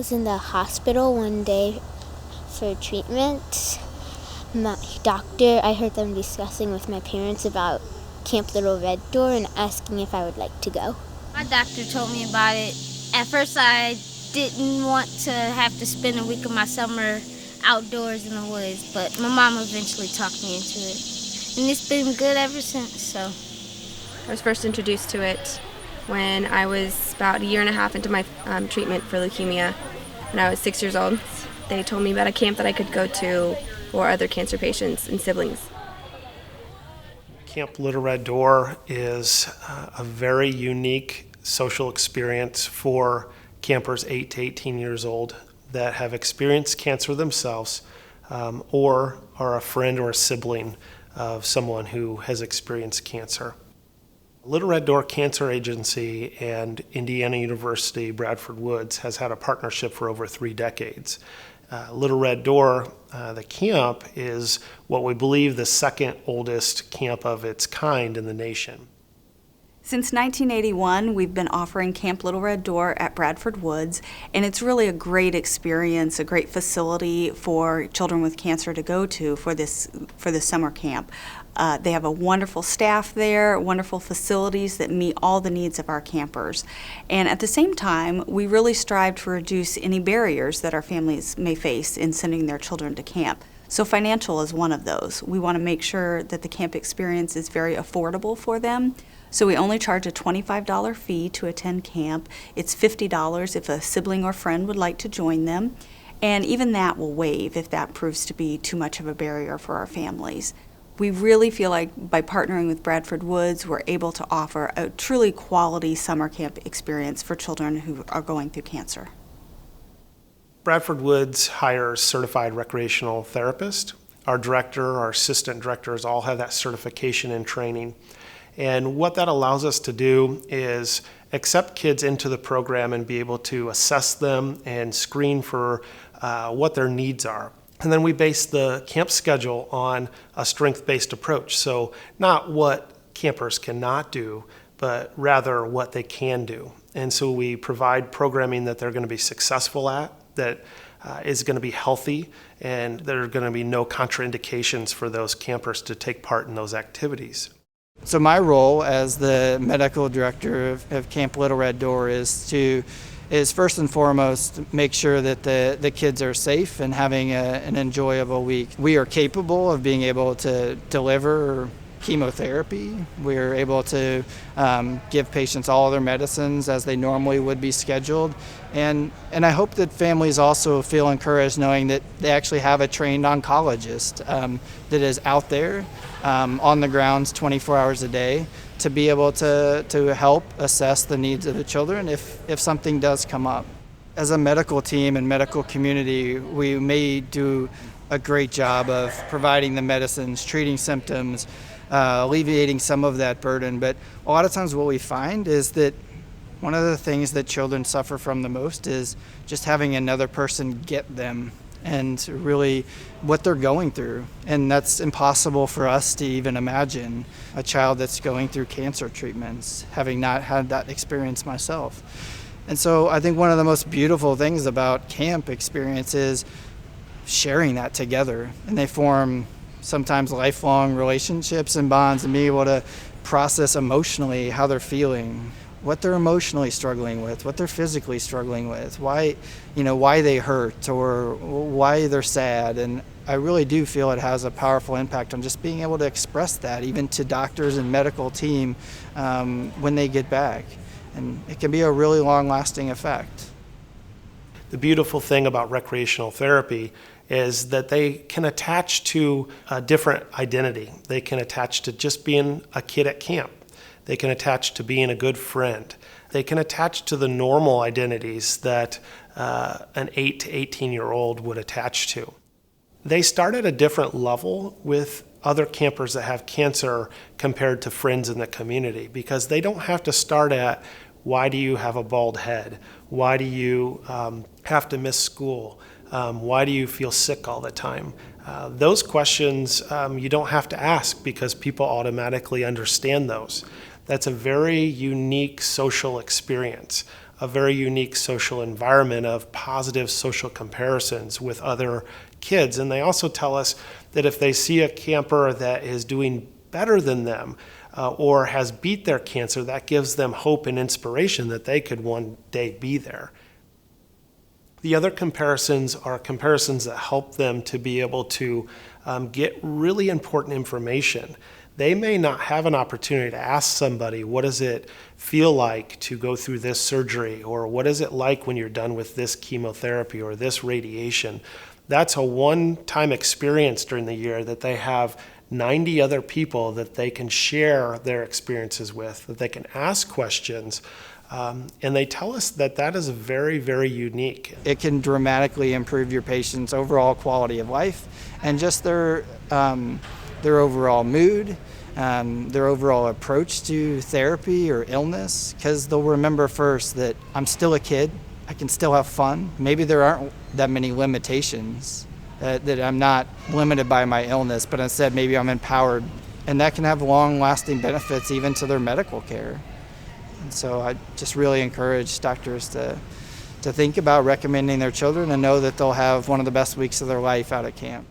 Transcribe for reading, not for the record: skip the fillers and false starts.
was in the hospital one day for treatment. My doctor, I heard them discussing with my parents about Camp Little Red Door and asking if I would like to go. My doctor told me about it. At first I didn't want to have to spend a week of my summer outdoors in the woods, but my mom eventually talked me into it. And it's been good ever since, so. I was first introduced to it when I was about a year and a half into my treatment for leukemia. When I was 6 years old, they told me about a camp that I could go to for other cancer patients and siblings. Camp Little Red Door is a very unique social experience for campers 8 to 18 years old that have experienced cancer themselves or are a friend or a sibling of someone who has experienced cancer. Little Red Door Cancer Agency and Indiana University Bradford Woods has had a partnership for over 3 decades. Little Red Door, the camp, is what we believe the second oldest camp of its kind in the nation. Since 1981, we've been offering Camp Little Red Door at Bradford Woods, and it's really a great experience, a great facility for children with cancer to go to for this summer camp. They have a wonderful staff there, wonderful facilities that meet all the needs of our campers. And at the same time, we really strive to reduce any barriers that our families may face in sending their children to camp. So financial is one of those. We want to make sure that the camp experience is very affordable for them. So we only charge a $25 fee to attend camp. It's $50 if a sibling or friend would like to join them. And even that will waive if that proves to be too much of a barrier for our families. We really feel like by partnering with Bradford Woods, we're able to offer a truly quality summer camp experience for children who are going through cancer. Bradford Woods hires certified recreational therapists. Our director, our assistant directors all have that certification and training. And what that allows us to do is accept kids into the program and be able to assess them and screen for what their needs are. And then we base the camp schedule on a strength-based approach. So not what campers cannot do, but rather what they can do. And so we provide programming that they're going to be successful at, that is going to be healthy, and there are going to be no contraindications for those campers to take part in those activities. So my role as the medical director of Camp Little Red Door is first and foremost make sure that the kids are safe and having an enjoyable week. We are capable of being able to deliver chemotherapy. We're able to give patients all their medicines as they normally would be scheduled. And I hope that families also feel encouraged knowing that they actually have a trained oncologist that is out there on the grounds 24 hours a day to be able to help assess the needs of the children if something does come up. As a medical team and medical community, we may do a great job of providing the medicines, treating symptoms, alleviating some of that burden, but a lot of times what we find is that one of the things that children suffer from the most is just having another person get them and really what they're going through. And that's impossible for us to even imagine a child that's going through cancer treatments, having not had that experience myself. And so I think one of the most beautiful things about camp experience is sharing that together, and they form sometimes lifelong relationships and bonds, and being able to process emotionally how they're feeling, what they're emotionally struggling with, what they're physically struggling with, why they hurt or why they're sad. And I really do feel it has a powerful impact on just being able to express that even to doctors and medical team when they get back. And it can be a really long-lasting effect. The beautiful thing about recreational therapy is that they can attach to a different identity. They can attach to just being a kid at camp. They can attach to being a good friend. They can attach to the normal identities that an 8 to 18-year-old would attach to. They start at a different level with other campers that have cancer compared to friends in the community, because they don't have to start at, why do you have a bald head? Why do you have to miss school? Why do you feel sick all the time? Those questions you don't have to ask because people automatically understand those. That's a very unique social experience a very unique social environment of positive social comparisons with other kids. And they also tell us that if they see a camper that is doing better than them or has beat their cancer, that gives them hope and inspiration that they could one day be there. The other comparisons are comparisons that help them to be able to get really important information. They may not have an opportunity to ask somebody, what does it feel like to go through this surgery? Or what is it like when you're done with this chemotherapy or this radiation? That's a one-time experience during the year that they have 90 other people that they can share their experiences with, that they can ask questions. And they tell us that that is very, very unique. It can dramatically improve your patient's overall quality of life and just their overall mood, their overall approach to therapy or illness, because they'll remember first that I'm still a kid, I can still have fun. Maybe there aren't that many limitations, that I'm not limited by my illness, but instead maybe I'm empowered. And that can have long-lasting benefits even to their medical care. And so I just really encourage doctors to think about recommending their children and know that they'll have one of the best weeks of their life out at camp.